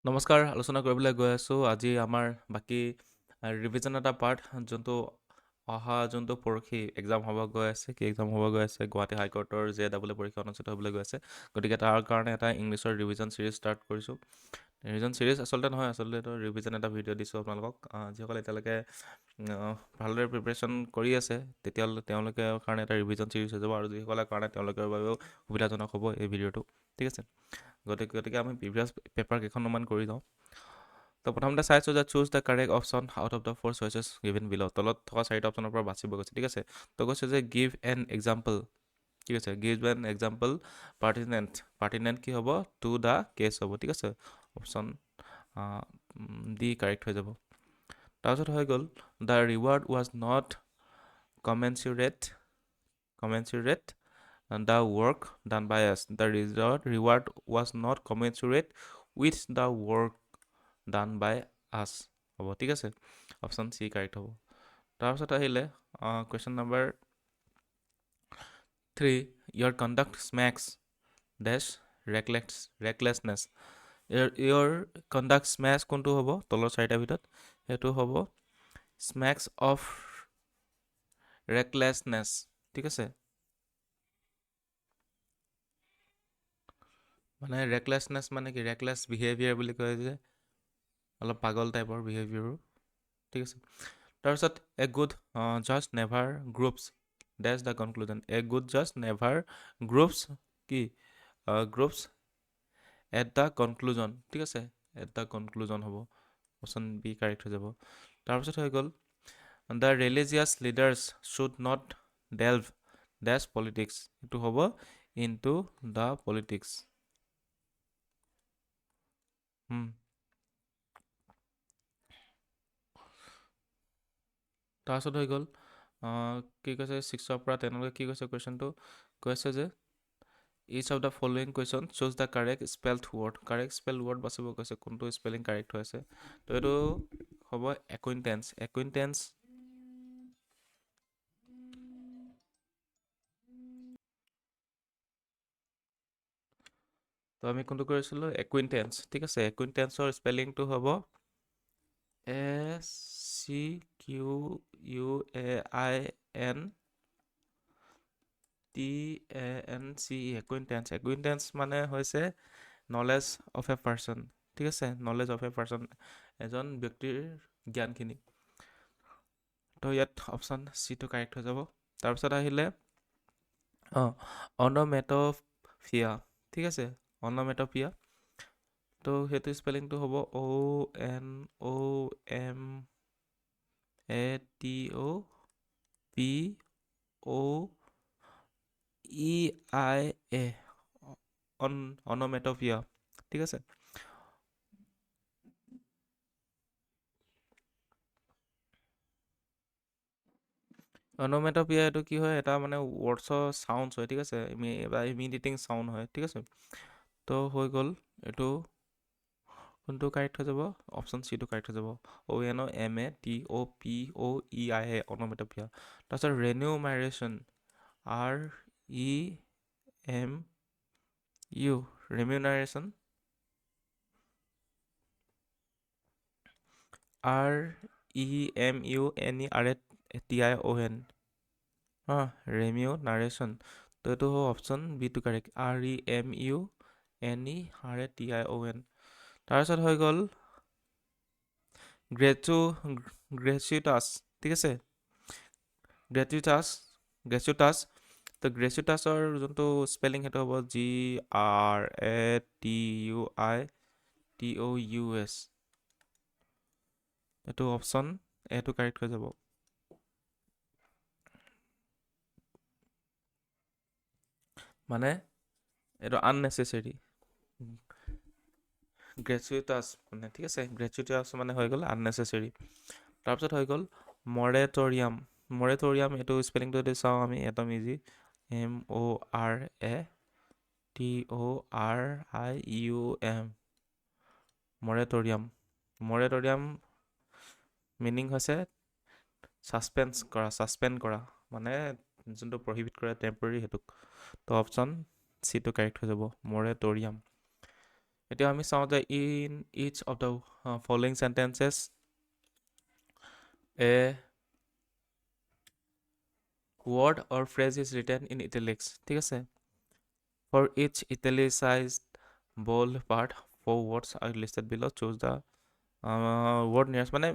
নমস্কাৰ আলোচনা কৰিবলৈ গৈ আছোঁ আজি আমাৰ বাকী ৰিভিজন এটা পাৰ্ট যোনটো অহা যোনটো পৰহি এক্সাম হ'ব গৈ আছে কি এক্সাম হ'ব গৈ আছে গুৱাহাটী হাইকোৰ্টৰ JEE পৰীক্ষা অনুষ্ঠিত হ'বলৈ গৈ আছে গতিকে তাৰ কাৰণে এটা ইংলিছৰ ৰিভিজন চিৰিজ ষ্টাৰ্ট কৰিছোঁ ৰিভিজন চিৰিজ আচলতে নহয় আচলতে এইটো ৰিভিজন এটা ভিডিঅ' দিছোঁ আপোনালোকক যিসকলে এতিয়ালৈকে ভালদৰে প্ৰিপেৰেশ্যন কৰি আছে তেতিয়াহ'লে তেওঁলোকৰ কাৰণে এটা ৰিভিজন চিৰিজ হৈ যাব আৰু যিসকলৰ কাৰণে তেওঁলোকৰ বাবেও সুবিধাজনক হ'ব এই ভিডিঅ'টো ঠিক আছে গতিকে আমি প্ৰিভিয়াছ পেপাৰ কেইখনমান কৰি যাওঁ তো প্ৰথমতে চাইছোঁ যে choose the correct option out of the four choices given below' তলত থকা চাৰিটা অপশ্যনৰ পৰা বাচিব গৈছে ঠিক আছে তো কৈছে যে গিভ এন এক্সাম্পল ঠিক আছে গিভ এন এক্সাম্পল পাৰ্টিনেণ্ট কি হ'ব টু দ্য কেছ হ'ব ঠিক আছে অপশ্যন ডি কাৰেক্ট হৈ যাব তাৰপিছত হৈ গ'ল the reward was not commensurate the work done by us. The reward was not commensurate with the work done by us. হ'ব ঠিক আছে অপশ্যন চি কাৰেক্ট হ'ব তাৰপিছত আহিলে question number 3 your conduct smacks dash recklessness your conduct smacks কোনটো হ'ব তলৰ চাৰিটাৰ ভিতৰত সেইটো হ'ব smacks of recklessness ঠিক আছে মানে ৰেকলেছনেছ মানে কি ৰেকলেছ বিহেভিয়াৰ বুলি কয় যে অলপ পাগল টাইপৰ বিহেভিয়াৰো ঠিক আছে তাৰপিছত a good just never groups does the conclusion a good just never groups কি গ্ৰুপছ এট দ্য কনক্লুজন ঠিক আছে এট দ্য কনক্লুজন হ'ব অপশ্যন বি কাৰেক্ট হৈ যাব তাৰপিছত হৈ গ'ল the religious leaders should not delve does politics এইটো হ'ব ইনটু দ্য পলিটিক্স তাৰপিছত হৈ গ'ল কি কৈছে 6ৰ পৰা 10লৈকে কি কৈছে কুৱেশ্যনটো কৈছে যে each of the following question choose the correct spelled word বাচিব কৈছে কোনটো স্পেলিং কাৰেক্ট হৈ আছে তো এইটো হ'ব একুইণ্টেঞ্চ তো আমি কোনটো কৰিছিলোঁ একুইণ্টেঞ্চ ঠিক আছে একুইণ্টেঞ্চৰ স্পেলিংটো হ'ব SQUAINTANCE একুইণ্টেঞ্চ মানে হৈছে নলেজ অফ এ পাৰ্চন ঠিক আছে নলেজ অফ এ পাৰ্চন এজন ব্যক্তিৰ জ্ঞানখিনি তো ইয়াত অপশ্যন চিটো কাৰেক্ট হৈ যাব তাৰপিছত আহিলে অনমেটফিয়া ঠিক আছে অনমেটফিয়া তো সেইটো স্পেলিংটো হ'ব ONOMATOPOEIA অনমেটফিয়া ঠিক আছে অনমেটপিয়া এইটো কি হয় এটা মানে ৱৰ্ডছৰ চাউণ্ডছ হয় ঠিক আছে বা ইমিডিয়েটিং চাউণ্ড হয় ঠিক আছে তো হৈ গ'ল এইটো কোনটো কাৰেক্ট হৈ যাব অপশ্যন চিটো কাৰেক্ট হৈ যাব ONOMATOPOEIA অনমেটপিয়া তাৰপিছত ৰেনিউমাৰেশ্যন REMU ৰেমিউনাৰেশ্যন REMUNERATION ৰেমিউনাৰেশ্যন তো এইটো হ'ব অপশ্যন বিটো কাৰেক্ট REMUNERATION তাৰপিছত হৈ গ'ল গ্ৰেচুইটাছ ঠিক আছে গ্ৰেচুইটাছ তো গ্ৰেচুইটাছৰ যোনটো স্পেলিং সেইটো হ'ব GRATUITOUS এইটো অপশ্যন এইটো কাৰেক্ট হৈ যাব মানে এইটো আননেচেচেৰী গ্ৰেচুইটাছ মানে ঠিক আছে গ্ৰেচুইটাছ মানে হৈ গ'ল আননেচেচেৰী তাৰপিছত হৈ গ'ল মৰেটৰিয়াম এইটো স্পেলিংটো যদি চাওঁ আমি একদম ইজি MORATORIUM মৰেটৰিয়াম মিনিং হৈছে ছাছপেণ্ড কৰা মানে যোনটো প্ৰহিবিট কৰে টেম্পৰেৰী সেইটোক তো অপশ্যন চিটো কাৰেক্ট হৈ যাব মৰেটৰিয়াম এতিয়া আমি চাওঁ যে in each of the following sentences a word or phrase is written in italics ঠিক আছে for each italicized bold part 4 words are listed below choose the word nearest মানে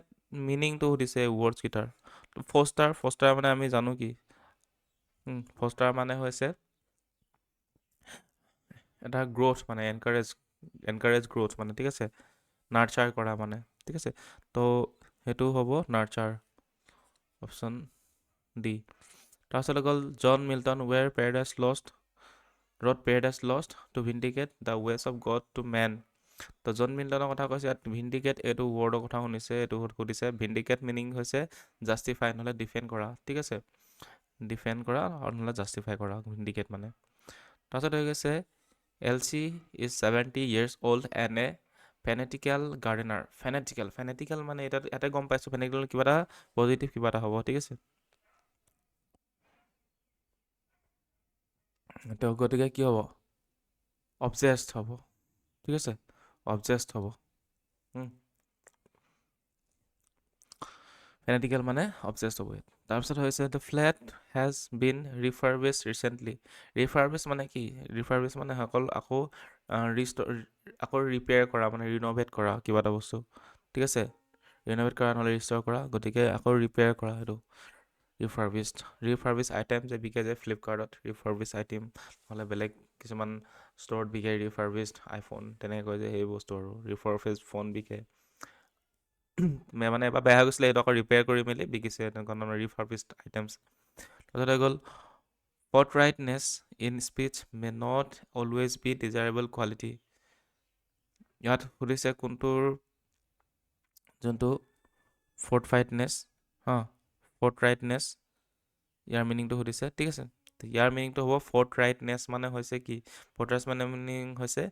মিনিংটো সুধিছে ৱৰ্ডছ কেইটাৰ ফষ্টাৰ মানে আমি জানো কি ফষ্টাৰ মানে হৈছে এটা গ্ৰ'থ মানে এনকাৰেজ গ্ৰ'থ মানে ঠিক আছে নাৰ্চাৰ কৰা মানে ঠিক আছে তো সেইটো হ'ব নাৰ্চাৰ অপশ্যন ডি তাৰপিছত গ'ল John Milton were Paradise Lost wrote Paradise Lost to vindicate the ways of God to men তো জন মিল্টনৰ কথা কৈছে ইয়াত ভিণ্ডিকেট এইটো ৱৰ্ডৰ কথা শুনিছে এইটো সুধিছে ভিণ্ডিকেট মিনিং হৈছে জাষ্টিফাই নহ'লে ডিফেণ্ড কৰা ঠিক আছে ডিফেণ্ড কৰা আৰু নহ'লে জাষ্টিফাই কৰা ভিণ্ডিকেট মানে তাৰপিছত হৈ গৈছে Elsie is 70 years old and a fanatical gardener fanatical মানে ইয়াতে গম পাইছোঁ ফেনেটিকেল কিবা এটা পজিটিভ কিবা এটা হ'ব ঠিক আছে তো গতিকে কি হ'ব অবজেষ্ট হ'ব ঠিক আছে অবজেষ্ট হ'ব ফেনেটিকেল মানে অবজেষ্ট হ'ব তাৰপিছত হৈছে the flat has been refurbished recently refurbished মানে কি ৰিফাৰবিছ মানে আকৌ ৰিপেয়াৰ কৰা মানে ৰিন'ভেট কৰা কিবা এটা বস্তু ঠিক আছে ৰিন'ভেট কৰা নহ'লে ৰিষ্ট'ৰ কৰা গতিকে আকৌ ৰিপেয়াৰ কৰা সেইটো ৰিফাৰবিছ আইটেম যে বিকে যে ফ্লিপকাৰ্টত ৰিফাৰবিছ আইটেম নহ'লে বেলেগ কিছুমান ষ্ট'ৰত বিকে ৰিফাৰবিছড আইফোন তেনেকৈ কয় যে সেই বস্তু আৰু ৰিফাৰবিছড ফোন বিকে মানে এবাৰ বেয়া হৈ গৈছিলে এইটো আকৌ ৰিপেয়াৰ কৰি মেলি বিকিছে তেনেকুৱা ধৰণৰ ৰিফাৰবিছড আইটেমছ তাৰপিছত হৈ গ'ল forthrightness in speech may not always be desirable quality ইয়াত সুধিছে কোনটোৰ যোনটো ফৰ্থৰাইটনেছ ইয়াৰ মিনিংটো সুধিছে ঠিক আছে ইয়াৰ মিনিংটো হ'ব ফৰ্থৰাইটনেছ মানে হৈছে কি ফৰ্থৰাইটনেছ মানে মিনিং হৈছে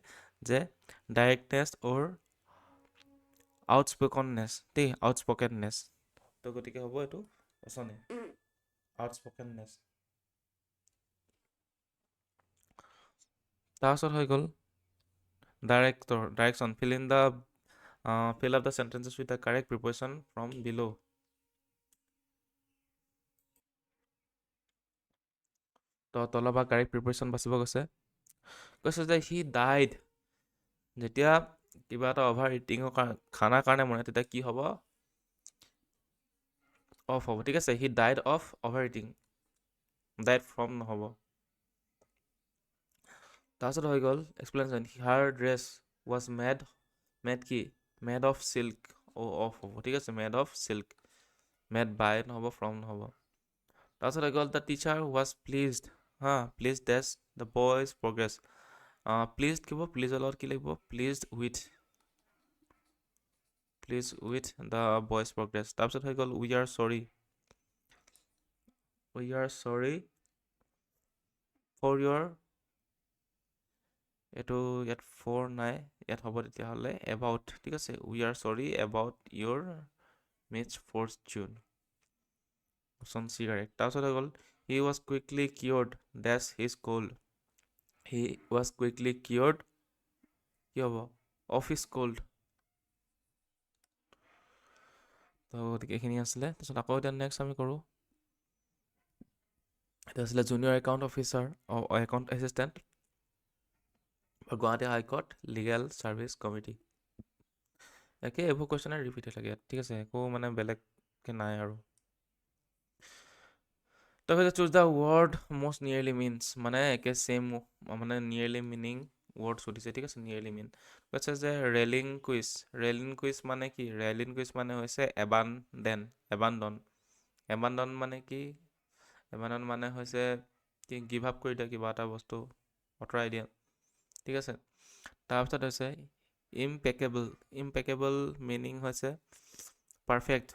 যে ডাইৰেক্টনেছ অৰ আউটস্পকেননেছ তো গতিকে হ'ব এইটো অপশ্যন এ আউটস্পকেননেছ তাৰপিছত হৈ গ'ল direction fill up the sentences with the correct preposition from below তো তলৰ পৰা কাৰেক্ট প্ৰিপৰেশ্যন বাচিব কৈছে যে হি ডাইড যেতিয়া কিবা এটা অভাৰ ইটিঙৰ খানাৰ কাৰণে মৰে তেতিয়া কি হ'ব অফ হ'ব ঠিক আছে he died of over eating died from নহ'ব তাৰপিছত হৈ গ'ল explanation her dress was made of silk of হ'ব ঠিক আছে made of silk made by নহ'ব ফ্ৰম নহ'ব তাৰপিছত হৈ গ'ল দ্য টিচাৰ ৱাজ প্লিজড ডেছ দ্য বয়জ প্ৰগ্ৰেছ প্লিজড কি হ'ব প্লিজৰ লগত কি লাগিব pleased with the boys progress তাৰপিছত হৈ গ'ল উই আৰ চৰি ফৰ ইয়ৰ এইটো ইয়াত ফৰ নাই ইয়াত হ'ব তেতিয়াহ'লে এবাউট ঠিক আছে we are sorry about your misfortune option C correct তাৰপিছত হৈ গ'ল he was quickly cured dash his cold he was quickly cured কি হ'ব অফ হিজ কোল্ড তো গতিকে এইখিনি আছিলে তাৰপিছত আকৌ এতিয়া নেক্সট আমি কৰোঁ এইটো আছিলে junior account officer account assistant Guwahati high court legal service committee একে এইবোৰ কুৱেশ্যনে ৰিপিট হৈ থাকে ঠিক আছে একো মানে বেলেগকৈ নাই আৰু তাৰপিছত choose the word most nearly means মানে একে ছেইম মানে নিয়েৰলি মিনিং ৱৰ্ড সুধিছে ঠিক আছে নিয়েৰলি মিন কৈছে যে ৰেলিং কুইজ মানে কি ৰেলিং কুইজ মানে হৈছে এবাণ্ডন মানে কি এবাণ্ডন মানে হৈছে কি গিভ আপ কৰি দিয়া কিবা এটা বস্তু আঁতৰাই দিয়া ঠিক আছে তাৰপিছত হৈছে ইম্পেকেবল মিনিং হৈছে পাৰফেক্ট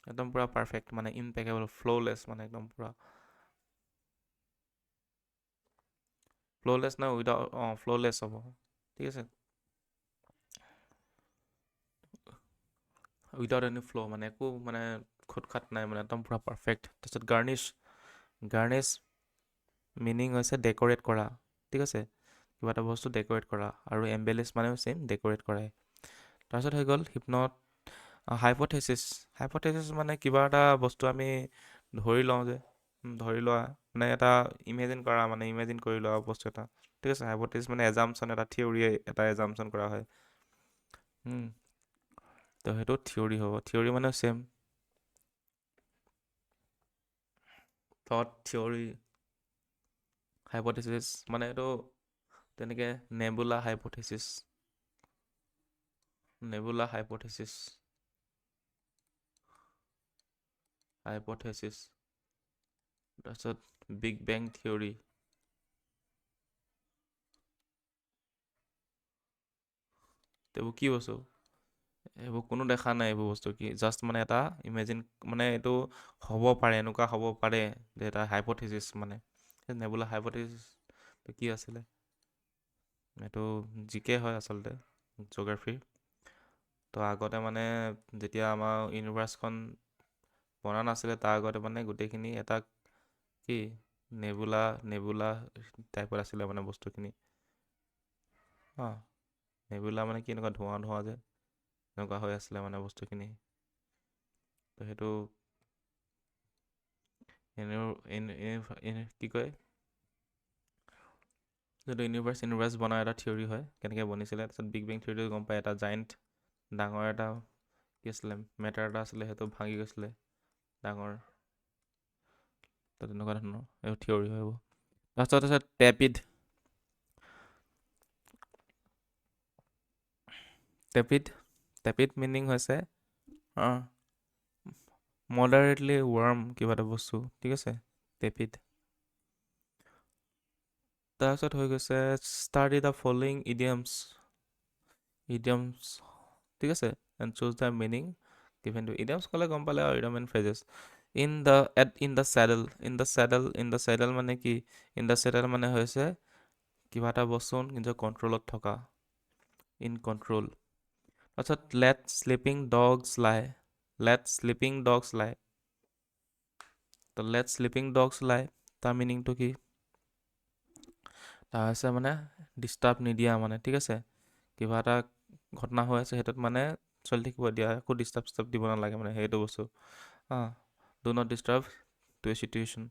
একদম পূৰা পাৰফেক্ট মানে ইম্পেকেবল ফ্ল'লেছ মানে একদম পূৰা ফ্ল'লেছ না উইদাউট ফ্ল'লেছ হ'ব ঠিক আছে উইদাউট এনি ফ্ল' মানে একো মানে খুটখাট নাই মানে একদম পূৰা পাৰফেক্ট তাৰপিছত গাৰ্নিছ মিনিং হৈছে ডেক'ৰেট কৰা ঠিক আছে কিবা এটা বস্তু ডেক'ৰেট কৰা, আৰু এম্বেলিছ মানেও ছেইম ডেক'ৰেট কৰাই। তাৰপিছত হৈ গ'ল হাইপথেচিছ। হাইপথেচিছ মানে কিবা এটা বস্তু আমি ধৰি লওঁ যে, ধৰি লোৱা মানে এটা ইমেজিন কৰা, মানে ইমেজিন কৰি লোৱা বস্তু এটা, ঠিক আছে। হাইপথেচিছ মানে এজাম্পশ্যন, এটা থিয়ৰী, এটা এজাম্পশ্যন কৰা হয়। তো সেইটো থিয়ৰী হ'ব। থিয়ৰী মানে ছেইম থট থিয়ৰী। হাইপথেচিছ মানে এইটো তেনেকৈ nebula hypothesis, nebula hypothesis, hypothesis. তাৰপিছত বিগ বেং থিয়ৰী। এইবোৰ কি বস্তু? এইবোৰ কোনো দেখা নাই, এইবোৰ বস্তু কি, জাষ্ট মানে এটা ইমেজিন, মানে এইটো হ'ব পাৰে, এনেকুৱা হ'ব পাৰে যে এটা হাইপথেচিছ মানে। নেবুলা হাইপথেচিছ কি আছিলে? এইটো জিকে হয় আচলতে, জিঅ'গ্ৰাফীৰ। তো আগতে মানে যেতিয়া আমাৰ ইউনিভাৰ্ছখন বনা নাছিলে, তাৰ আগতে মানে গোটেইখিনি এটা কি নেবুলা নেবুলা টাইপত আছিলে মানে বস্তুখিনি। অঁ, নেবুলা মানে কি, এনেকুৱা ধোঁৱা ধোঁৱা যে এনেকুৱা হৈ আছিলে মানে বস্তুখিনি। তো সেইটো কি কয়, যিটো ইউনিভাৰ্ছ বনাৰ এটা থিয়ৰী হয়, কেনেকৈ বনিছিলে। তাৰপিছত বিগ বেং থিয়ৰীটো গম পায়, এটা জাইণ্ট ডাঙৰ এটা কি আছিলে, মেটাৰ এটা আছিলে, সেইটো ভাঙি গৈছিলে ডাঙৰ। তো তেনেকুৱা ধৰণৰ এইবোৰ থিয়ৰী হয় এইবোৰ। তাৰপিছত আছে টেপিড। টেপিড টেপিড মিনিং হৈছে মডাৰেটলি ৱাৰ্ম কিবা এটা বস্তু, ঠিক আছে, টেপিড। তাৰপিছত হৈ গৈছে study the following idioms. Idioms, ঠিক আছে, and choose the meaning given to. Idioms ক'লে গম পালে আৰু, idiom and phrases. In the saddle. In the saddle মানে কি? ইন দ্য চেডেল মানে হৈছে কিবা এটা বস্তু নিজৰ কণ্ট্ৰলত থকা, ইন কণ্ট্ৰল। তাৰপিছত লেট শ্লিপিং ডগছ লাই। লেট শ্লিপিং ডগছ লাই। তো লেট শ্লিপিং ডগছ লাই, তাৰ মিনিংটো কি? তাৰ হৈছে মানে ডিষ্টাৰ্ব নিদিয়া মানে, ঠিক আছে। কিবা এটা ঘটনা হৈ আছে, সেইটোত মানে চলি থাকিব দিয়া, একো ডিষ্টাৰ্ব চিষ্টাৰ্ব দিব নালাগে মানে, সেইটো বস্তু। Do not disturb to a situation.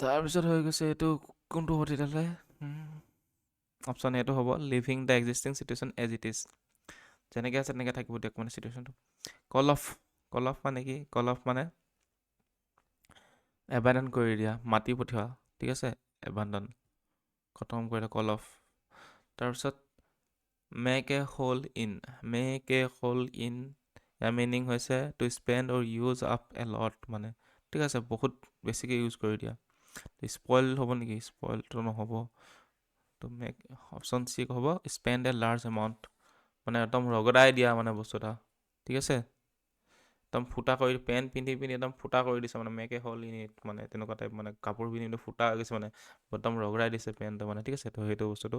তাৰপিছত হৈ গৈছে এইটো কোনটো হ'ব তেতিয়াহ'লে? অপশ্যন এটো হ'ব living the existing situation as it is. যেনেকৈ আছে তেনেকৈ থাকিব দিয়ক মানে চিটুৱেশ্যনটো। কল অফ। কল অফ মানে কি? কল অফ মানে এবাণ্ডন কৰি দিয়া, মাতি পঠিওৱা, ঠিক আছে, এবাণ্ডন, খতম কৰি দিয়া, কল অফ। তাৰপিছত make a hole in. Make a hole in, ইয়াৰ মিনিং হৈছে to spend or use up a lot মানে, ঠিক আছে, বহুত বেছিকৈ ইউজ কৰি দিয়া। স্পইল হ'ব নেকি? স্পইলটো নহ'ব। তো মেক, অপশ্যন চি হ'ব স্পেণ্ড এ লাৰ্জ এমাউণ্ট, মানে একদম ৰগদাই দিয়া মানে বস্তু এটা, ঠিক আছে, একদম ফুটা কৰি, পেণ্ট পিন্ধি পিন্ধি একদম ফুটা কৰি দিছে মানে, make a hole in it মানে তেনেকুৱা টাইপ, মানে কাপোৰ পিন্ধি পিন্ধি ফুটা হৈ গৈছে মানে, একদম ৰগদাই দিছে পেণ্টটো মানে, ঠিক আছে। তো সেইটো বস্তুটো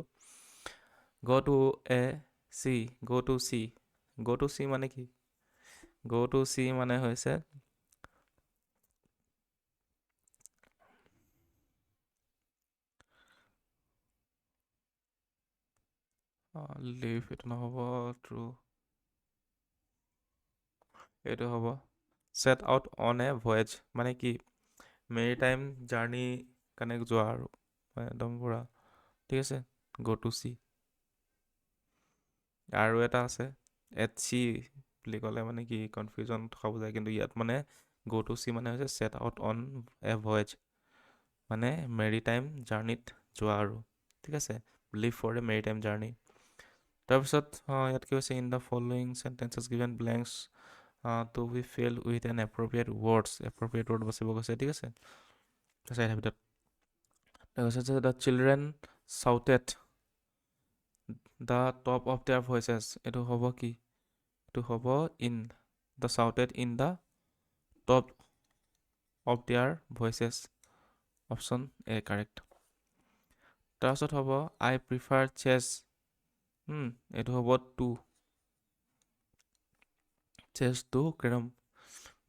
গ টু এ চি। গ টু চি। গ টু চি মানে কি? গ টু চি মানে হৈছে লিভ, এইটো নহ'ব, ট্ৰু, এইটো হ'ব set out on a voyage, মানে কি মেৰি টাইম জাৰ্ণি কাৰণে যোৱা আৰু একদম পূৰা, ঠিক আছে, গ টু চি। আৰু এটা আছে এট চি বুলি ক'লে মানে কি কনফিউজন থকা বুজায়, কিন্তু ইয়াত মানে গ টু চি মানে হৈছে set out on a voyage, মানে মেৰি টাইম জাৰ্ণিত যোৱা আৰু, ঠিক আছে, leave for a maritime journey. তাৰপিছত ইয়াত কি হৈছে, in the following sentences given blanks to be fill with an appropriate words. Appropriate word বাচিব কৈছে, ঠিক আছে। তাৰপিছত ভিতৰত তাৰপিছত যে the children shouted the top of their voices, এইটো হ'ব কি? এইটো হ'ব in the shouted in the top of their voices, option A correct. তাৰপিছত হ'ব আই প্ৰিফাৰ চেছ। এইটো হ'ব টু, চেছ টু কেৰম,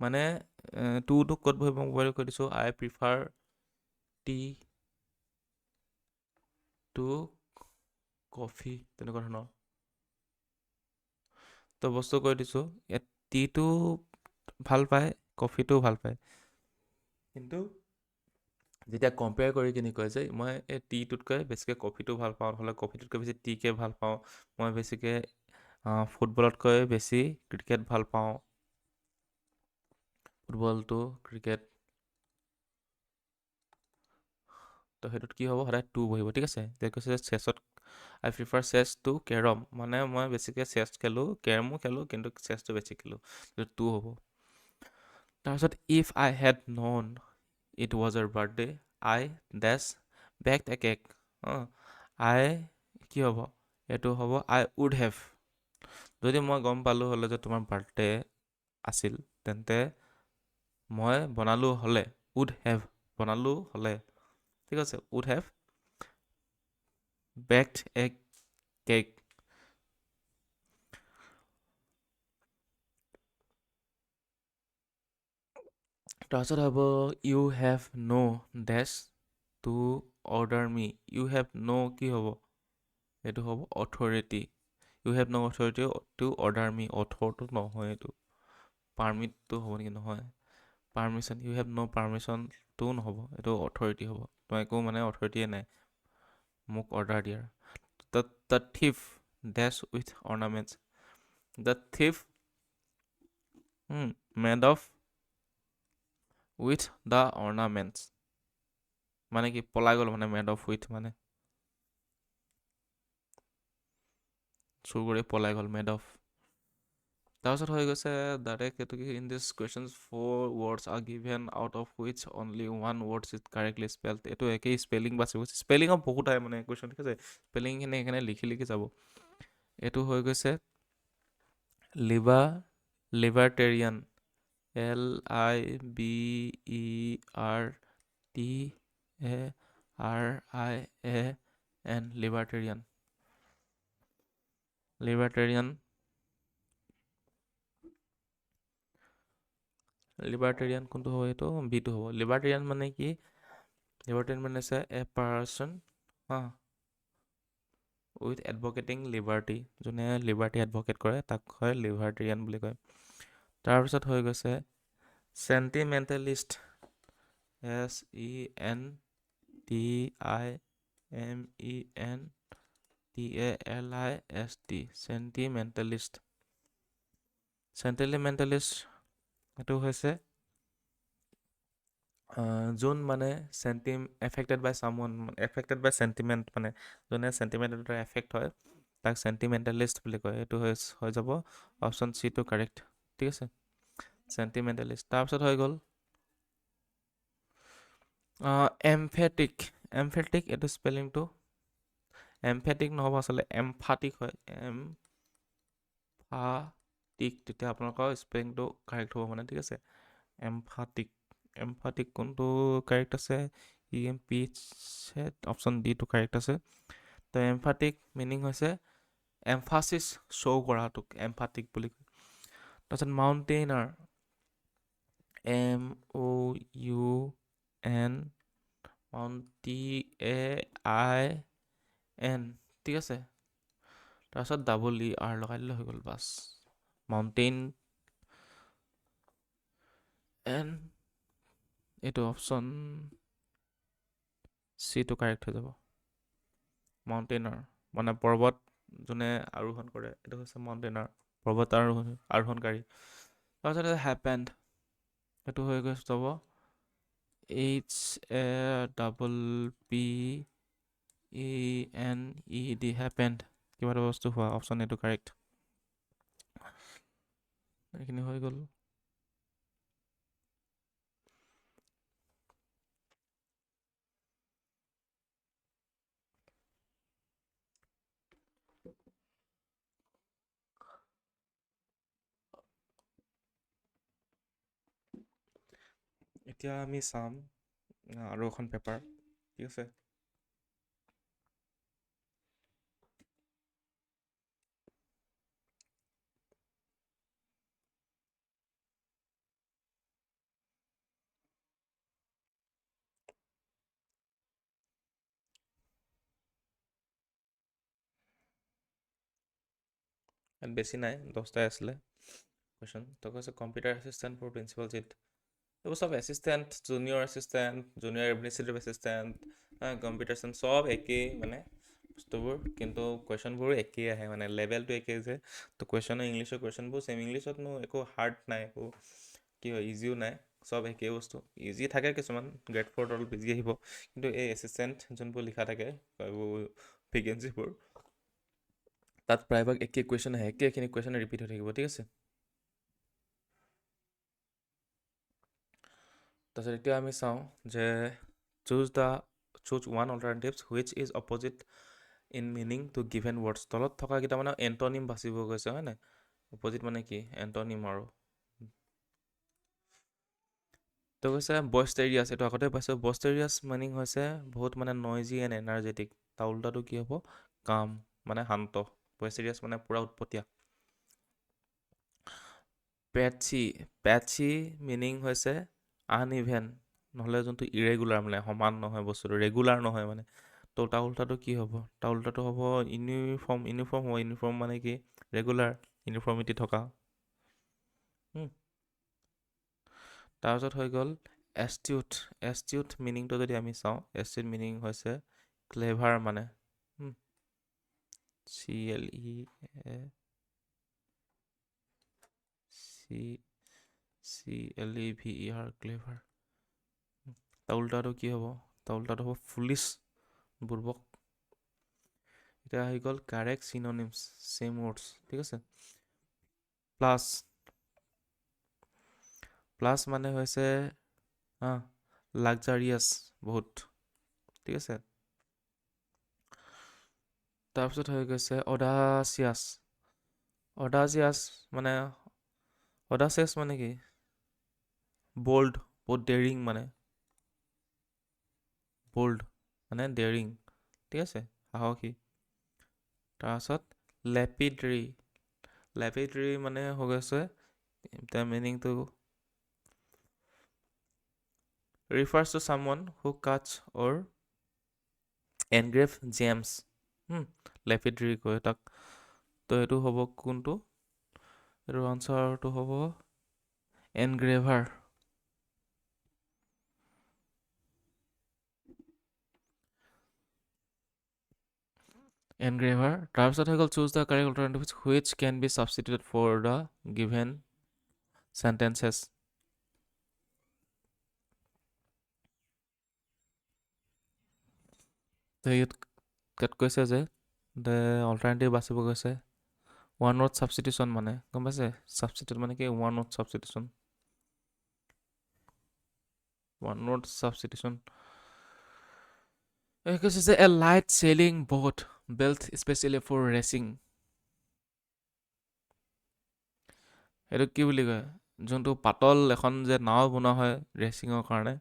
মানে টুটো ক'ত বহিব মোবাইলত কৈ দিছোঁ, আই প্ৰিফাৰ টি টু কফি তেনেকুৱা ধৰণৰ তো বস্তু কৈ দিছোঁ ইয়াত টিটো ভাল পায় কফিটোও ভাল পায় কিন্তু যেতিয়া কম্পেয়াৰ কৰি কিনি কয় যে মই এই টিটোতকৈ বেছিকৈ কফিটো ভাল পাওঁ নহ'লে কফিটোতকৈ বেছি টিকে ভাল পাওঁ মই বেছিকৈ ফুটবলতকৈ বেছি ক্ৰিকেট ভাল পাওঁ ফুটবলটো ক্ৰিকেট তো সেইটোত কি হ'ব সদায় টু বহিব ঠিক আছে এতিয়া কৈছে যে চেছত আই প্ৰিফাৰ চেছ টু কেৰম মানে মই বেছিকৈ চেছ খেলোঁ কেৰমো খেলোঁ কিন্তু চেছটো বেছি খেলোঁ সেইটো টু হ'ব তাৰপিছত if I had known it was your birthday I dash baked a cake I কি হ'ব এইটো হ'ব আই উড হেভ যদি মই গম পালোঁ হ'লে যে তোমাৰ বাৰ্থডে আছিল তেন্তে মই বনালোঁ হ'লে উড হেভ বনালোঁ হ'লে ঠিক আছে would have baked a cake তাৰপিছত হ'ব you have no' dash to order me you have no' কি হ'ব এইটো হ'ব authority you have no' authority to order me অথৰটো নহয় এইটো পাৰ্মিটটো হ'ব নেকি নহয় পাৰ্মিশ্যন ইউ হেভ ন' পাৰ্মিশ্যনটোও নহ'ব এইটো অথৰিটি হ'ব তোমাৰ একো মানে অথৰিটিয়ে নাই মোক অৰ্ডাৰ দিয়াৰ the thief dash with ornaments the thief made off with the ornaments মানে কি পলাই গ'ল মানে মেড অফ উইথ মানে চুৰ কৰি পলাই গ'ল মেড অফ তাৰপিছত হৈ গৈছে ডাইৰেক্ট এইটো কি in this questions 4 words are given out of which only one word is correctly spelled এইটো একেই স্পেলিং বাচিব স্পেলিঙত বহুত আহে মানে কুৱেশ্যন ঠিক আছে স্পেলিংখিনি এইখিনি লিখি যাব এইটো হৈ গৈছে লিবাৰ্টেৰিয়ান LIBERTARIAN লিবাৰ্টেৰিয়ান কোনটো হ'ব এইটো বিটো হ'ব লিবাৰ্টেৰিয়ান মানে কি লিবাৰ্টেৰিয়ান মানে হৈছে এ পাৰ্চন উইথ এডভকেটিং লিবাৰ্টি যোনে লিবাৰ্টি এডভকেট কৰে তাক হয় লিবাৰ্টেৰিয়ান বুলি কয় তাৰপিছত হৈ গৈছে চেণ্টিমেণ্টেলিষ্ট SENTIMENTALIST চেণ্টিমেণ্টেলিষ্ট এইটো হৈছে যোন মানে এফেক্টেড বাই চামৱান এফেক্টেড বাই চেণ্টিমেণ্ট মানে যোনে চেণ্টিমেণ্টৰ দ্বাৰা এফেক্ট হয় তাক চেণ্টিমেণ্টেলিষ্ট বুলি কয় এইটো হৈ যাব অপশ্যন চিটো কাৰেক্ট ঠিক আছে চেণ্টিমেণ্টেলিষ্ট তাৰপিছত হৈ গ'ল এমফেটিক এইটো স্পেলিংটো এমফেটিক নহ'ব আচলতে এমফাটিক হয় এমফাটিক তেতিয়া আপোনালোকৰ স্পেলিংটো কাৰেক্ট হ'ব মানে ঠিক আছে এমফাটিক কোনটো কাৰেক্ট আছে অপশ্যন ডিটো কাৰেক্ট আছে তো এমফাটিক মিনিং হৈছে এমফাচিছ শ্ব' কৰাটোক এমফাটিক বুলি কয় তাৰপিছত মাউণ্টেইনাৰ MOUN MOUNTAIN ঠিক আছে তাৰপিছত ER লগাই দিলে হৈ গ'ল বাছ মাউণ্টেইন এন এইটো অপশ্যন চিটো কাৰেক্ট হৈ যাব মাউণ্টেইনাৰ মানে পৰ্বত যোনে আৰোহণ কৰে এইটো হৈছে মাউণ্টেইনাৰ পৰ্বত আৰোহণকাৰী তাৰপিছত হেপেণ্ড এইটো হৈ গৈছে যাব HAPPENED হেপেণ্ড কিবা এটা বস্তু হোৱা অপশ্যন এইটো কাৰেক্ট এইখিনি হৈ গ'ল এতিয়া আমি চাম আৰু এখন পেপাৰ ঠিক আছে ইয়াত বেছি নাই, 10টাই আছিলে কুৱেশ্যন। তো কৈছে computer assistant for principal seat, এইবোৰ চব assistant, junior assistant, junior administrative assistant, computer চেণ্ট চব একেই মানে বস্তুবোৰ, কিন্তু কুৱেশ্যনবোৰো একেই আহে মানে লেভেলটো একেই যে। তো কুৱেশ্যনৰ ইংলিছৰ কুৱেশ্যনবোৰ ছেম, ইংলিছতনো একো হাৰ্ড নাই, একো কি হয় ইজিও নাই, চব একেই বস্তু। ইজি থাকে কিছুমান, গ্ৰেড 4 অলপ ইজি আহিব, কিন্তু এই এছিষ্টেণ্ট যোনবোৰ লিখা থাকে এইবোৰ ভেকেঞ্চিবোৰ, তাত প্ৰায়ভাগ একেই কুৱেশ্যন আহে, একেখিনি কুৱেশ্যন ৰিপিট হৈ থাকিব, ঠিক আছে। তাৰপিছত এতিয়া আমি চাওঁ যে choose one alternatives which is opposite in meaning to given words. তলত থকা কেইটা মানে এণ্টনিম বাচিব গৈছে, হয় নাই? অপজিট মানে কি? এণ্টনিম আৰু। তো কৈছে বষ্টেৰিয়াছ, এইটো আগতে পাইছোঁ। বষ্টেৰিয়াছ মিনিং হৈছে বহুত মানে নইজি এণ্ড এনাৰ্জেটিক। তাৰ উল্টাটো কি হ'ব? কাম, মানে শান্ত। বষ্টেৰিয়াছ মানে পূৰা উৎপতীয়া। পেটচি মিনিং হৈছে আনইভেন, নহ'লে যোনটো ইৰেগুলাৰ মানে সমান নহয় বস্তুটো, ৰেগুলাৰ নহয় মানে। তো তাৰ উল্টাটো কি হ'ব? তাৰ উল্টাটো হ'ব ইউনিফৰ্ম হ'ব। ইউনিফৰ্ম মানে কি? ৰেগুলাৰ, ইউনিফৰ্মিটি থকা। তাৰপিছত হৈ গ'ল এষ্টিউট মিনিংটো যদি আমি চাওঁ, এষ্টিউট মিনিং হৈছে ক্লেভাৰ মানে, CLEVER, ক্লেভাৰ। তাৰ উল্টাটো কি হ'ব? তাৰ উল্টাটো হ'ব ফুলিছ, বুৰ্বক। এতিয়া আহি গ'ল কাৰেক্ট চিননিমছ, ছেম ৱৰ্ডছ, ঠিক আছে। প্লাছ মানে হৈছে লাক্সাৰিয়াছ, বহুত, ঠিক আছে। তাৰপিছত হৈ গৈছে অডাচিয়াছ মানে কি? বল্ড, বহুত ডেৰিং মানে, বল্ড মানে ডেৰিং, ঠিক আছে, সাহসী। তাৰপাছত লেপিড্ৰি মানে হৈ গৈছে, তাৰ মিনিংটো refers to someone who cuts or engrave gems, লেপিড্ৰি কয় তাক। তো এইটো হ'ব কোনটো? এইটো আনচাৰটো হ'ব এনগ্ৰেভাৰ। তাৰপিছত হৈ গ'ল choose the correct alternative which can be substituted for the given sentences. ইয়াত কৈছে যে অল্টাৰনেটিভ বাচিব গৈছে ওৱান ৱৰ্ড ছাবষ্টিটিউশ্যন, মানে গম পাইছে? ছাবষ্টিটিউট মানে কি? One word substitution. কৈছে যে a light sailing boat built specially for racing. এইটো কি বুলি কয়? যোনটো পাতল এখন যে নাও বনোৱা হয় ৰেচিঙৰ কাৰণে,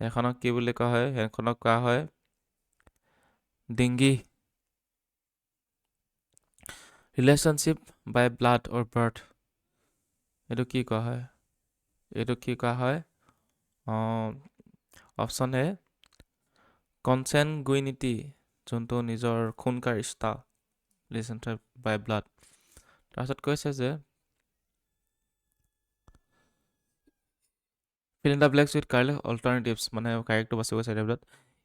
সেইখনক কি বুলি কোৱা হয়? সেইখনক কোৱা হয় ডিংগি। ৰিলেশ্যনশ্বিপ বাই ব্লাড অৰ বাৰ্থ, এইটো কি কোৱা হয়? অপশ্যন এ কনচেনগুইনিটি, যোনটো নিজৰ খুনকাৰ ৰিষ্টা, ৰিলেশ্যনশ্বিপ বাই ব্লাড। তাৰপিছত কৈছে যে fill in the blanks with correct alternatives, মানে কাৰেক্টটো বাচিব গৈছে টেবুলত।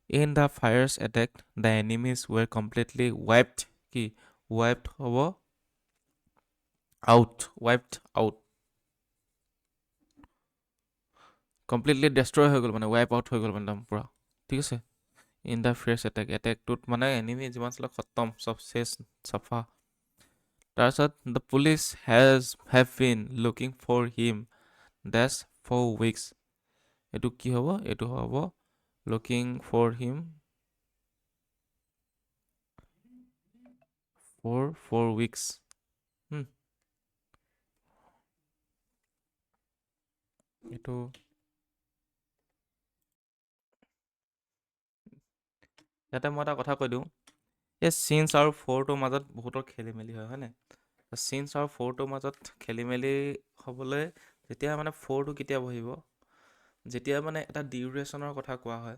In the fires attack, the enemies were completely wiped, কি wiped হ'ব wiped out, completely destroy হৈ গ'ল মানে, wipe out হৈ গ'ল মানে একদম পুৰা, ঠিক আছে। In the fires এটেকটোত মানে এনিমি যিমান আছিলে খতম, চব চেছ, চাফা। তাৰপিছত the police have been looking for him that's 4 weeks, এইটো কি হ'ব? এইটো হ'ব looking for him for 4 weeks. এইটো ইয়াতে মই এটা কথা কৈ দিওঁ, এই চিনছ আৰু ফ'ৰটোৰ মাজত বহুতৰ খেলি মেলি হয় নাই? চিনছ আৰু ফ'ৰটোৰ মাজত খেলি মেলি হ'বলৈ যেতিয়া মানে ফ'ৰটো কেতিয়া বহিব? যেতিয়া মানে এটা ডিউৰেশ্যনৰ কথা কোৱা হয়,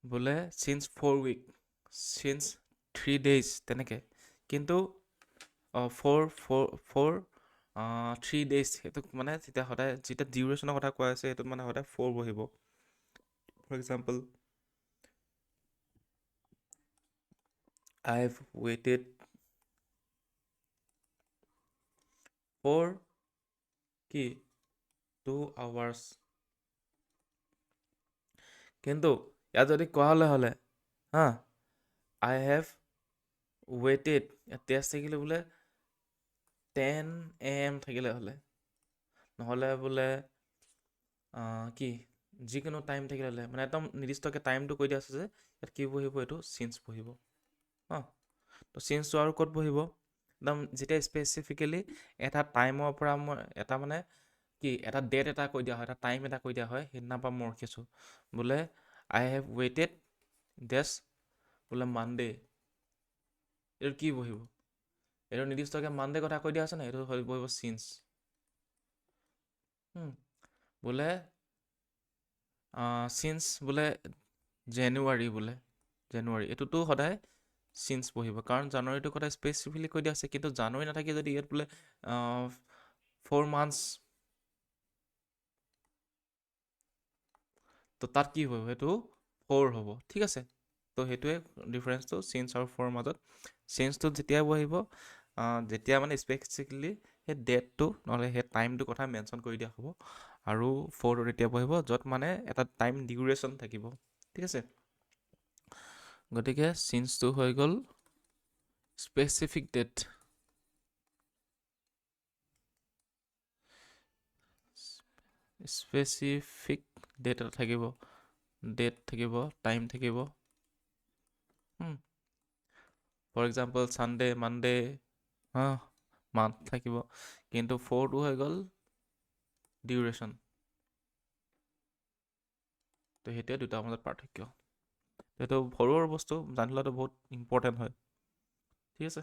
বোলে চিনছ 4 week, since 3 days তেনেকৈ কিন্তু ফ'ৰ 3 days সেইটোক মানে তেতিয়া সদায় যেতিয়া ডিউৰেশ্যনৰ কথা কোৱা আছে সেইটোত মানে সদায় 4 বহিব for example I've waited for কি 2 hours কিন্তু ইয়াত যদি কোৱা হ'লে হা I have waited ইয়াত টেষ্ট থাকিলে বোলে 10 AM থাকিলে হ'লে নহ'লে বোলে কি যিকোনো টাইম থাকিলে হ'লে মানে একদম নিৰ্দিষ্টকৈ টাইমটো কৈ দিয়া আছে যে ইয়াত কি বহিব এইটো চিন্স বহিব তো চিন্সটো আৰু ক'ত বহিব একদম যেতিয়া স্পেচিফিকেলি এটা টাইমৰ পৰা মই এটা মানে কি এটা ডেট এটা কৈ দিয়া হয় এটা টাইম এটা কৈ দিয়া হয় সেইদিনাৰ পৰা মই ৰখিছোঁ বোলে আই হেভ ৱেইটেড ডেছ বোলে মানডে এইটো কি বহিব এইটো নিৰ্দিষ্টকৈ মানডে কথা কৈ দিয়া আছে নাই এইটো বহিব চিন্স বোলে চিন্স বোলে জানুৱাৰী এইটোতো সদায় চিন্স বহিব কাৰণ জানুৱাৰীটো সদায় স্পেচিফিকলি কৈ দিয়া আছে কিন্তু জানুৱাৰী নাথাকি যদি ইয়াত বোলে 4 months তো তাত কি হ'ব সেইটো 4 হ'ব ঠিক আছে তো সেইটোৱে ডিফাৰেঞ্চটো চিন্স আৰু 4ৰ মাজত চিন্সটো যেতিয়া বহিব যেতিয়া মানে স্পেচিফিকলি সেই ডেটটো নহ'লে সেই টাইমটো কথা মেনশ্যন কৰি দিয়া হ'ব আৰু 4টো তেতিয়া বহিব য'ত মানে এটা টাইম ডিউৰেশ্যন থাকিব ঠিক আছে গতিকে চিন্সটো হৈ গ'ল স্পেচিফিক ডেট স্পেচিফিক ডেট এটা থাকিব ডেট থাকিব টাইম থাকিব for example Sunday Monday month থাকিব কিন্তু 4টো হৈ গ'ল ডিউৰেশ্যন তো সেইটোৱে দুটাৰ মাজত পাৰ্থক্য সেইটো সৰু সৰু বস্তু জানি লোৱাটো বহুত ইম্পৰ্টেণ্ট হয় ঠিক আছে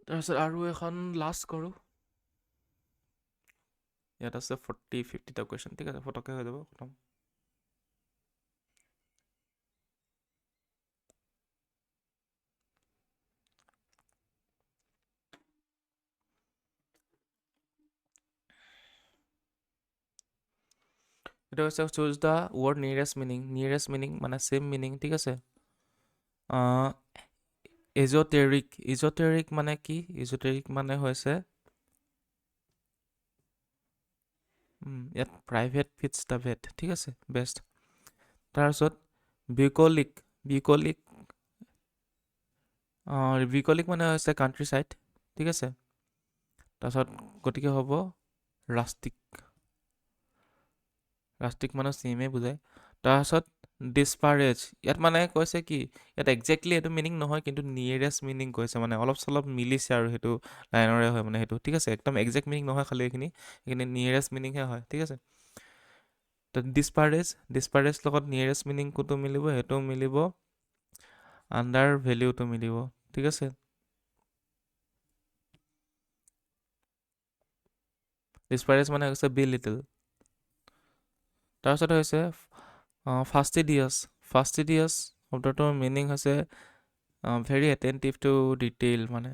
তাৰপিছত আৰু এখন লাষ্ট কৰোঁ ইয়াত আছে 40-50টা কুৱেশ্যন ঠিক আছে ফটককৈ হৈ যাব খতম এটা হৈছে choose the word nearest meaning মানে চেম মিনিং ঠিক আছে ইজোটেৰিক মানে কি ইজোটেৰিক মানে হৈছে ইয়াত প্ৰাইভেট ফিটছ দ্য ভেট ঠিক আছে বেষ্ট তাৰপিছত বিকলিক মানে হৈছে কাণ্ট্ৰি চাইড ঠিক আছে তাৰপিছত গতিকে হ'ব ৰাষ্টিক মানে চেমেই বুজায় তাৰপিছত ডিছপাৰেজ ইয়াত মানে কৈছে কি ইয়াত একজেক্টলি এইটো মিনিং নহয় কিন্তু নিয়েৰেষ্ট মিনিং কৈছে মানে অলপ চলপ মিলিছে আৰু সেইটো লাইনৰে হয় মানে সেইটো ঠিক আছে একদম একজেক্ট মিনিং নহয় খালি এইখিনি নিয়েৰেষ্ট মিনিংহে হয় ঠিক আছে তো ডিছপাৰেজ লগত নিয়েৰেষ্ট মিনিং কোনটো মিলিব সেইটো মিলিব আণ্ডাৰ ভেলিউটো মিলিব ঠিক আছে ডিছপাৰেজ মানে হৈছে বি লিটল তাৰপিছত হৈছে ফাষ্টিডিয়াছ শব্দটোৰ মিনিং হৈছে ভেৰি এটেণ্টিভ টু ডিটেইল মানে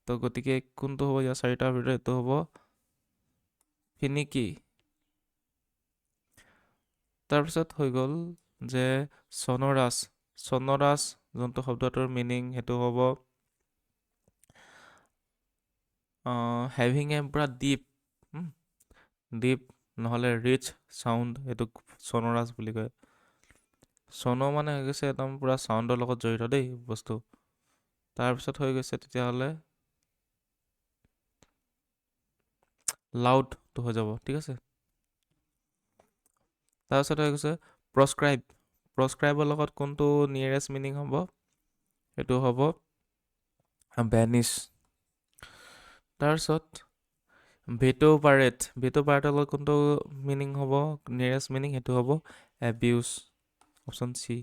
তো গতিকে কোনটো হ'ব ইয়াৰ চাৰিটাৰ ভিতৰত এইটো হ'ব ফিনিকি তাৰপিছত হৈ গ'ল যে চনৰাছ যোনটো শব্দটোৰ মিনিং সেইটো হ'ব হেভিং এ পুৰা ডিপ নহ'লে ৰিচ চাউণ্ড এইটোক চনৰাছ বুলি কয় চন মানে হৈ গৈছে একদম পূৰা চাউণ্ডৰ লগত জড়িত দেই বস্তু তাৰপিছত হৈ গৈছে তেতিয়াহ'লে লাউডটো হৈ যাব ঠিক আছে তাৰপিছত হৈ গৈছে প্ৰস্ক্ৰাইবৰ লগত কোনটো নিয়েৰেষ্ট মিনিং হ'ব সেইটো হ'ব বেনিছ তাৰপিছত ভেটো পাৰেটৰ লগত কোনটো মিনিং হ'ব নিয়েৰেষ্ট মিনিং সেইটো হ'ব এবিউজ অপশ্যন চি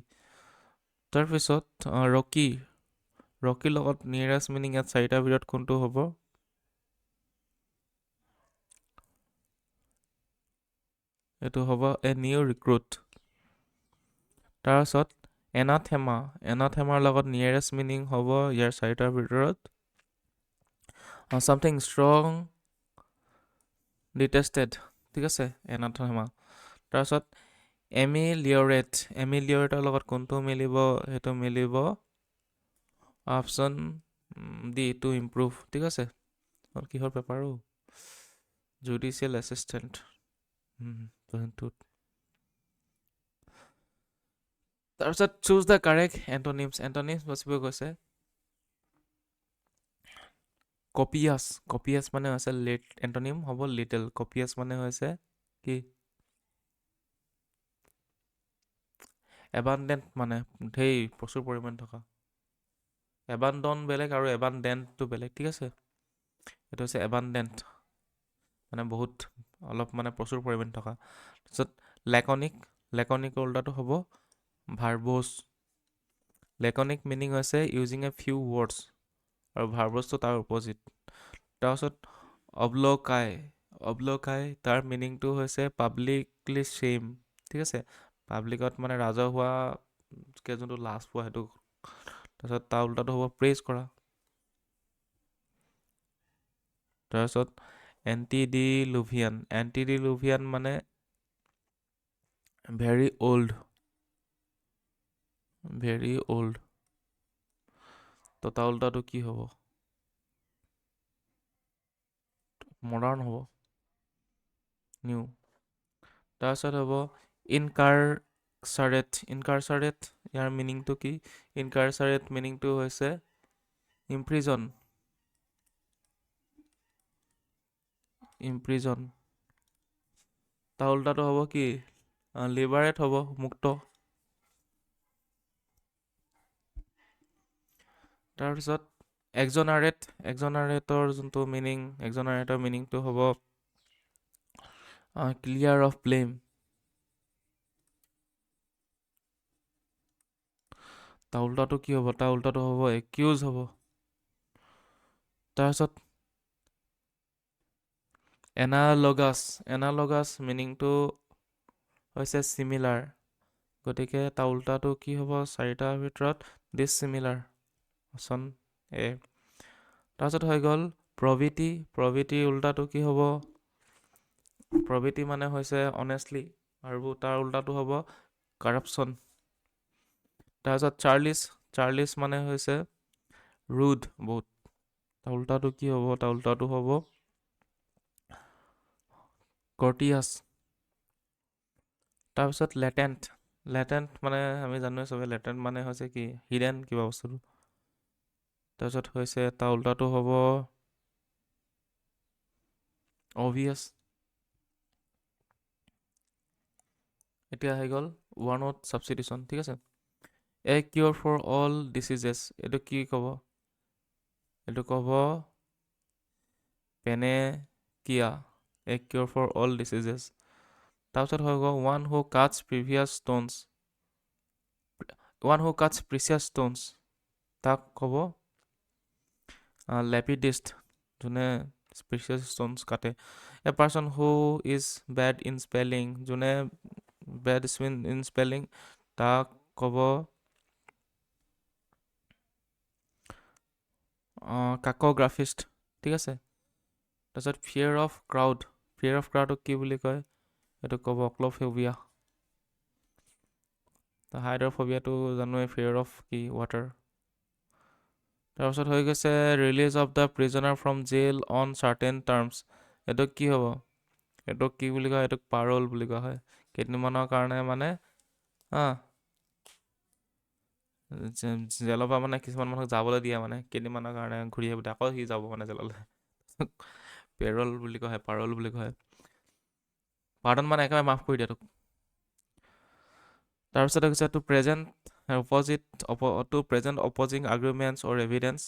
তাৰপিছত ৰকিৰ লগত নিয়েৰেষ্ট মিনিং ইয়াত চাৰিটাৰ ভিতৰত কোনটো হ'ব এইটো হ'ব এ নিউ ৰিক্ৰুট। তাৰপাছত এনাথেমাৰ লগত নিয়েৰেষ্ট মিনিং হ'ব ইয়াৰ চাৰিটাৰ ভিতৰত চামথিং ষ্ট্ৰং ডিটেষ্টেড, ঠিক আছে, এনাথেমা। তাৰপাছত এমিলিয়ৰেটৰ লগত কোনটো মিলিব? সেইটো মিলিব অপশ্যন ডি, টু ইম্প্ৰুভ, ঠিক আছে। কিহৰ পেপাৰো? Judicial assistant. তাৰপিছত চুজ দ্য কাৰেক্ট এণ্টনিমছ বাচিব গৈছে। কপিয়াছ মানে হৈছে এণ্টনিম হ'ব লিটল। কপিয়াছ মানে হৈছে কি? এবাণ্ডেণ্ট মানে ধেই প্ৰচুৰ পৰিমাণে থকা। এবাণ্ডন বেলেগ আৰু এবাণ্ডেণ্টটো বেলেগ, ঠিক আছে। এইটো হৈছে এবাণ্ডেণ্ট মানে বহুত অলপ মানে প্ৰচুৰ পৰিমাণে থকা। তাৰপিছত লেকনিকৰ উল্টাটো হ'ব ভাৰ্বছ। লেকনিক মিনিং হৈছে ইউজিং এ ফিউ ৱৰ্ডছ আৰু ভাৰ্বছটো তাৰ অপজিট। তাৰপাছত অবলকাই তাৰ মিনিংটো হৈছে পাব্লিকলি ছেইম, ঠিক আছে। পাব্লিকত মানে ৰাজহুৱাকে যোনটো লাজ পোৱা সেইটো। তাৰপিছত তাৰ উল্টাটো হ'ব প্ৰেইজ কৰা। তাৰপিছত এণ্টিডিলুভিয়ান মানে ভেৰি অল্ড। তো তাৰ উল্টাটো কি হ'ব? মডাৰ্ণ হ'ব, নিউ। তাৰপিছত হ'ব ইনকাৰচাৰেট ইয়াৰ মিনিংটো কি? ইনকাৰচাৰেট মিনিংটো হৈছে ইমপ্ৰিজন। তাৰ উল্টাটো হ'ব কি? লিবাৰেট হ'ব, মুক্ত। তাৰপিছত এক্সনাৰেটৰ যোনটো মিনিংটো হ'ব ক্লিয়াৰ অফ ব্লেম। তাৰ উল্টাটো কি হ'ব? তাৰ উল্টাটো হ'ব একিউজ হ'ব। তাৰপিছত এনালগাছ মিনিংটো হৈছে চিমিলাৰ। গতিকে তাৰ উল্টাটো কি হ'ব? চাৰিটাৰ ভিতৰত ডিছচিমিলাৰ, অপশ্যন এ। তাৰপিছত হৈ গ'ল প্ৰভিটি উল্টাটো কি হ'ব? প্ৰভিটি মানে হৈছে অনেষ্টলি আৰু তাৰ উল্টাটো হ'ব কাৰাপশ্যন। তাৰপিছত চাৰ্লিছ মানে হৈছে ৰুড বহুত। তাৰ উল্টাটো কি হ'ব? তাৰ উল্টাটো হ'ব কৰ্টিয়াছ। তাৰপিছত লেটেণ্ট মানে আমি জানোৱে চবে, লেটেণ্ট মানে হৈছে কি? হিডেন কিবা বস্তুটো। তাৰপিছত হৈছে তাৰ উল্টাটো হ'ব অবভিয়াছ। এতিয়া আহি গ'ল ওৱান ৱৰ্ড ছাবষ্টিটিউশ্যন, ঠিক আছে। এ কিয়ৰ ফৰ অল ডিচিজেছ, এইটো কি ক'ব? এইটো ক'ব পেনেকিয়া, এ কিয়ৰ ফৰ অল ডিচিজেছ। তাৰপিছত হৈ গ'ল ওৱান হু কাটছ প্ৰিচিয়াছ ষ্ট'নছ, তাক ক'ব লেপিডিষ্ট, যোনে প্ৰিচিয়াছ ষ্ট'নছ কাটে। A person who is bed in spelling, যোনে বেড ইন স্পেলিং, তাক ক'ব কাক'গ্ৰাফিষ্ট, ঠিক আছে। তাৰপিছত ফিয়াৰ অফ ক্ৰাউডক কি বুলি কয়? এইটো ক'ব অক্ল'ফোবিয়া। হাইড্ৰফোবিয়াটো জানোৱে, ফিয়াৰ অফ কি? ৱাটাৰ। তাৰপিছত হৈ গৈছে release of the prisoner from jail on certain terms, এইটোক কি হ'ব? এইটোক কি বুলি কয়? এইটোক পাৰল বুলি কোৱা হয়। কেইদিনমানৰ কাৰণে মানে জেলৰ পৰা মানে কিছুমান মানুহক যাবলৈ দিয়ে, মানে কেইদিনমানৰ কাৰণে ঘূৰি আহিবলৈ, আকৌ সি যাব মানে জেললৈ। পেৰল বুলি কোৱা হয়, পাৰল বুলি কোৱা হয়। পাৰ্ডন মানে একেবাৰে মাফ কৰি দিয়ে তোক। তাৰপিছত হৈছে টু প্ৰেজেণ্ট অপজিং আৰ্গুমেণ্টছ অৰ এভিডেন্স,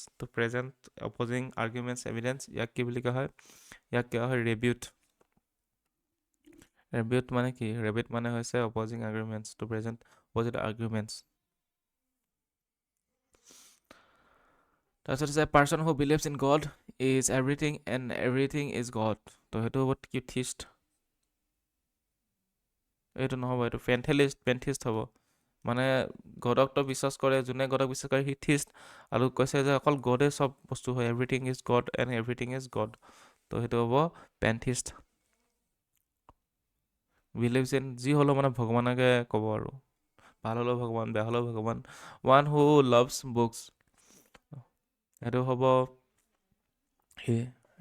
ইয়াক কি বুলি কোৱা হয়? ইয়াক কোৱা হয় ৰেবিউট মানে কি? ৰেবিউট মানে হৈছে opposing arguments, to present opposite arguments. তাৰপিছত হৈছে person who believes in God is everything and everything is God, তো সেইটো হ'ব কিউথিষ্ট। এইটো নহ'ব, এইটো পেন্থিষ্ট হ'ব। মানে গডকতো বিশ্বাস কৰে, যোনে গডক বিশ্বাস কৰে সি থিষ্ট, আৰু কৈছে যে অকল গডে চব বস্তু হয়, everything is god and everything is God. তো সেইটো হ'ব পেন্থিষ্ট। বিলিভছ ইন, যি হ'লেও মানে ভগৱানকে ক'ব আৰু, ভাল হ'লেও ভগৱান, বেয়া হ'লেও ভগৱান। ওৱান হু লাভছ বুকছ, সেইটো হ'ব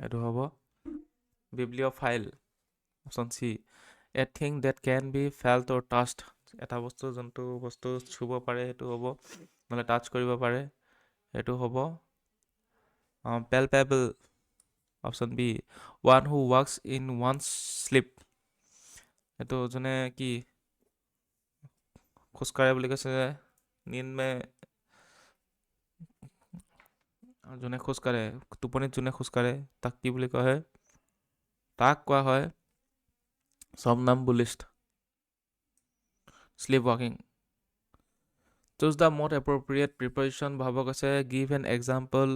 এইটো হ'ব bibliophile. Option C, a thing that can be felt or touched, এটা বস্তু যোনটো বস্তু চুব পাৰে সেইটো হ'ব, নহ'লে টাচ কৰিব পাৰে, সেইটো হ'ব palpable. Option B, one who walks in one sleep, সেইটো যোনে কি খোজকাঢ়ে বুলি কৈছে, নীন্দ মে যোনে খোজকাঢ়ে, টোপনিত যোনে খোজকাঢ়ে তাক কি বুলি কোৱা হয়? তাক কোৱা হয় somnambulist, sleepwalking. Choose the most appropriate preposition, ভাবক আছে, give an example,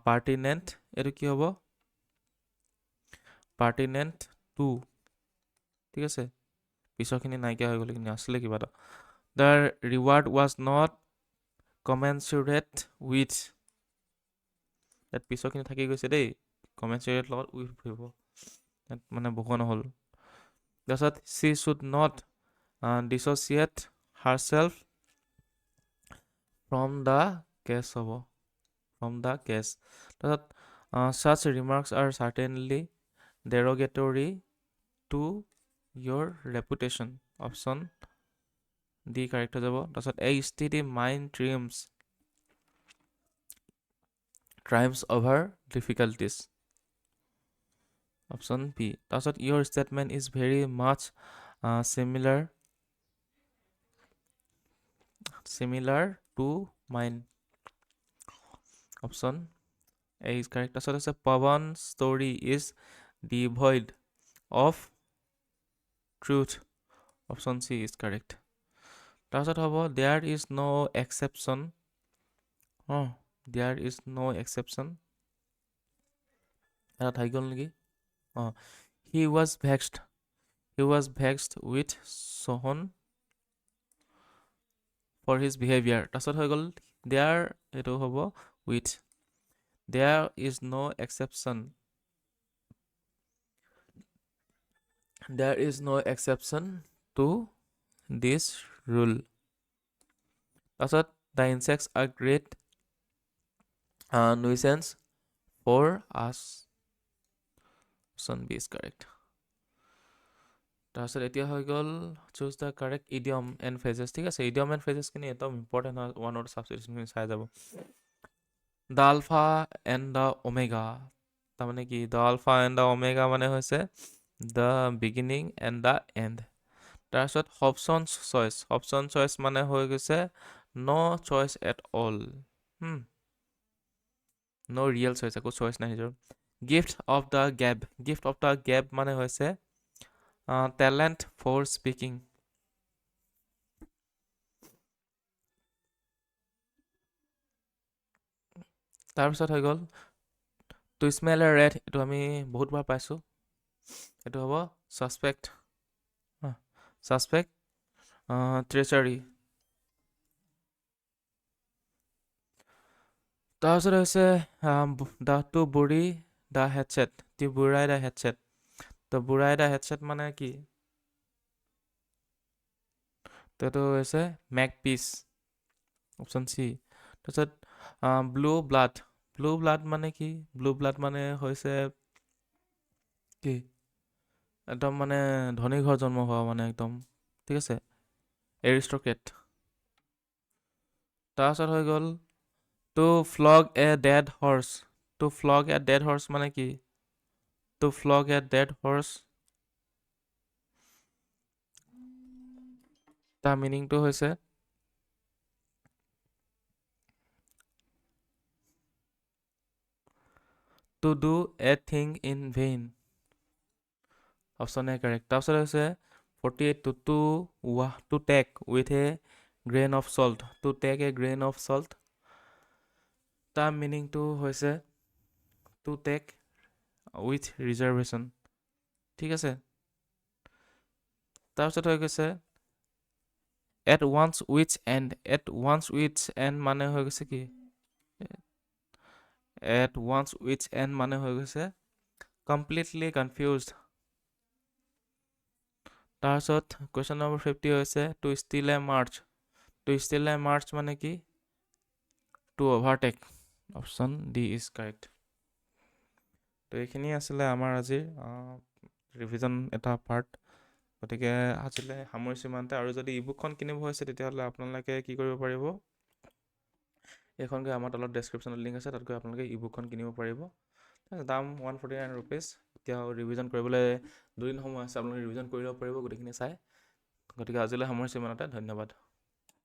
pertinent, এইটো কি হ'ব? pertinent to, ঠিক আছে, পিছৰখিনি নাইকিয়া হৈ গ'ল, কিন্তু আছিলে কিবা এটা। The reward was not commensurate with, ইয়াত পিছৰখিনি থাকি গৈছে দেই, commensurate লগত with হ'ব, ইয়াত মানে বহুৱা নহ'ল। তাৰপিছত she should not dissociate herself from the case হ'ব, from the case. তাৰপিছত such remarks are certainly derogatory to your reputation. Option D correct হৈ যাব। তাৰপিছত a steady mind triumphs over difficulties. Option B. তাৰপিছত your statement is very much similar to mine. Option A is correct. তাৰপিছত আছে Pawan's story is devoid of truth. Option C is correct. তাৰপিছত হ'ব there is no exception. There is no exception. এটা থাকি গ'ল নেকি? He was vexed with Sohon for his behavior. তাৰপিছত হৈ গ'ল there, এইটো হ'ব with. There is no exception. There is no exception to this rule. তাৰপিছত the insects are great nuisance for us. Option B is correct. তাৰপিছত এতিয়া হৈ গ'ল choose the correct idiom and phrases. ঠিক আছে, idiom and phrases খিনি একদম important হয়, ওৱান অফ ছাবষ্টিটিউশ্যনখিনি চাই যাব। The alpha and the omega, তাৰমানে কি? The alpha and the omega মানে হৈছে the beginning and the end. তাৰপিছত option choice মানে হৈ গৈছে no choice at all. No real choice, একো choice নাই নিজৰ। gift of the gab মানে হৈছে talent for speaking. তাৰপিছত হৈ গ'ল to smell a rat, এইটো আমি বহুতবাৰ পাইছোঁ, এইটো হ'ব suspect treachery. তাৰপিছত হৈছে to bury the hatchet, to bury the hatchet. তো bury the hatchet মানে কি? তো এইটো হৈছে makepeace. Option C. তাৰপিছত ব্লু ব্লাড মানে কি? ব্লু ব্লাড মানে হৈছে কি? একদম মানে ধনী ঘৰ জন্ম হোৱা মানে একদম, ঠিক আছে, এৰিষ্টক্ৰেট। তাৰপিছত হৈ গ'ল to flog a dead horse. To flog a dead horse মানে কি? To flog a dead horse, তাৰ মিনিংটো হৈছে to do a thing in vain. Option A correct. তাৰপিছত হৈছে 48 to take with a grain of salt. To take a grain of salt, তাৰ মিনিংটো হৈছে to take with reservation, ঠিক আছে। তাৰপিছত হৈ গৈছে at once which end, at once which end মানে হৈ গৈছে কি at once which end মানে হৈ গৈছে completely confused। তাৰপিছত কুৱেশ্যন নম্বৰ 50 হৈছে to steal a march, to steal a march মানে কি to overtake, option D is correct. তো এইখিনি আছিলে আমাৰ আজিৰ ৰিভিজন এটা পাৰ্ট। গতিকে আজিলৈ সামৰিছোঁ ইমানতে। আৰু যদি ইবুকখন কিনিব হৈছে তেতিয়াহ'লে আপোনালোকে কি কৰিব পাৰিব, এইখন গৈ আমাৰ তলত ডেছক্ৰিপশ্যনত লিংক আছে, তাত গৈ আপোনালোকে ইবুকখন কিনিব পাৰিব। দাম 149 ৰুপিজ। এতিয়া ৰিভিজন কৰিবলৈ 2 দিন সময় আছে, আপোনালোকে ৰিভিজন কৰি ল'ব পাৰিব গোটেইখিনি চাই। গতিকে আজিলৈ সামৰিছোঁ ইমানতে, ধন্যবাদ।